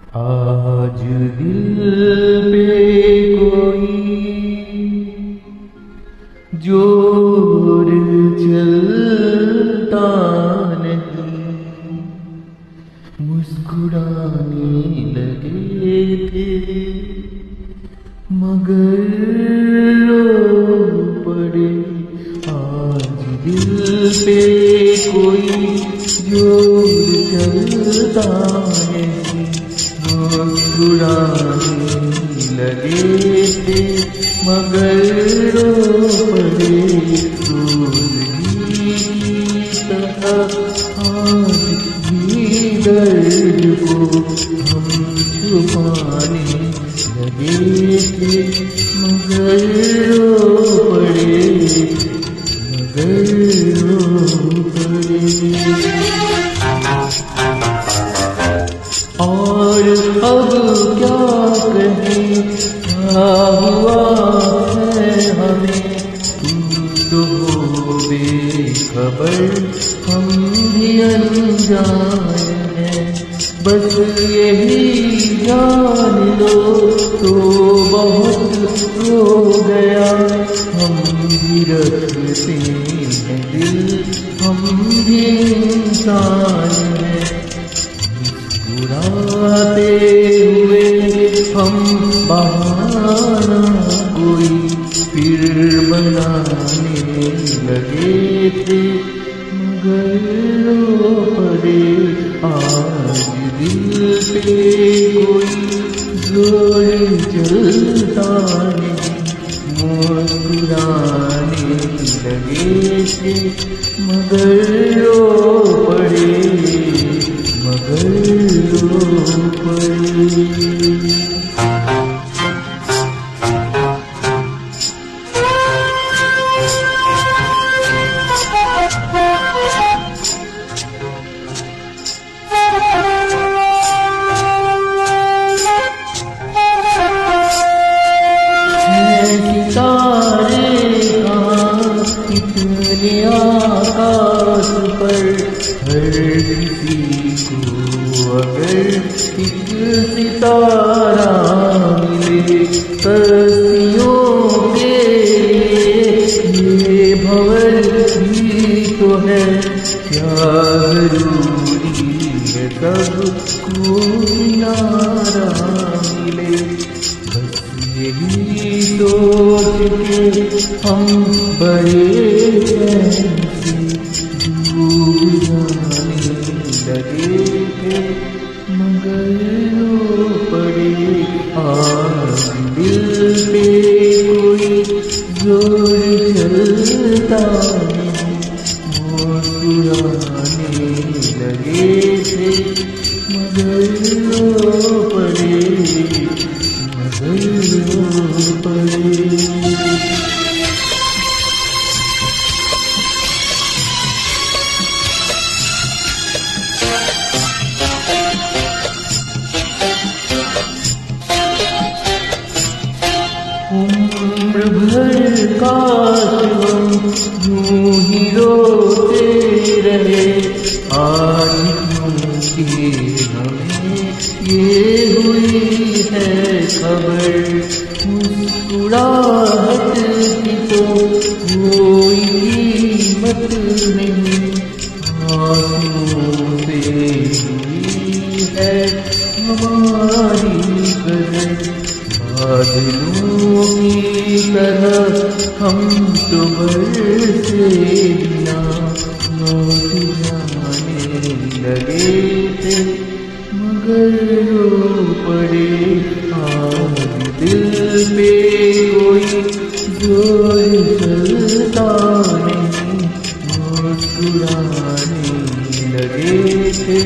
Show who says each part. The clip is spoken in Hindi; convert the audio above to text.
Speaker 1: आज दिल पे कोई जोर चलता नहीं, मुस्कुराने लगे थे मगर रो पड़े। आज दिल पे कोई जोर चलता नहीं, मुस्कुराने लगे थे मगर रो पड़े। रोज़गी की तरह आज भी दर्द को हम छुपाने लगे थे मगर रो पड़े, मगर रो पड़े। और अब क्या कहें, क्या हुआ है हमें, तुम तो हो बेखबर, हम भी अनजान हैं। बस यही जान लो तो बहुत हो गया, हम भी रखते हैं दिल, हम भी इंसान हैं। मुस्कुराते हुए हम बहाना कोई फिर बनाने लगे थे मगर रो पड़े। आज दिल पे कोई जोर चलता नहीं, मुस्कुराने लगे थे मगर रो पड़े, मगर रो पड़े। इतने आकाश पर हर किसी को अगर एक सितारा मिले, सदियों के ये भंवर भी तो है, क्या जरूरी है सबको किनारा मिले। यही सोच के हम बड़े कैसे डूब जाने लगे थे मगर रो पड़े। आज दिल पे कोई जोर चलता नहीं, मुस्कुराने लगे थे मगर रो पड़े, मगर रो पड़े। उम्र भर काश हम यूं ही रोते रहे, आज क्योंकि हमें ये हुई है खबर। मुस्कुराहट की तो कोई कीमत नहीं, आंसुओं से हुई है हमारी कदर। बादलों की तरह हम तो बरसे बिना लौट जाने लगे थे मगर रो पड़े। आज दिल पे कोई जोर चलता नहीं, मुस्कुराने लगे थे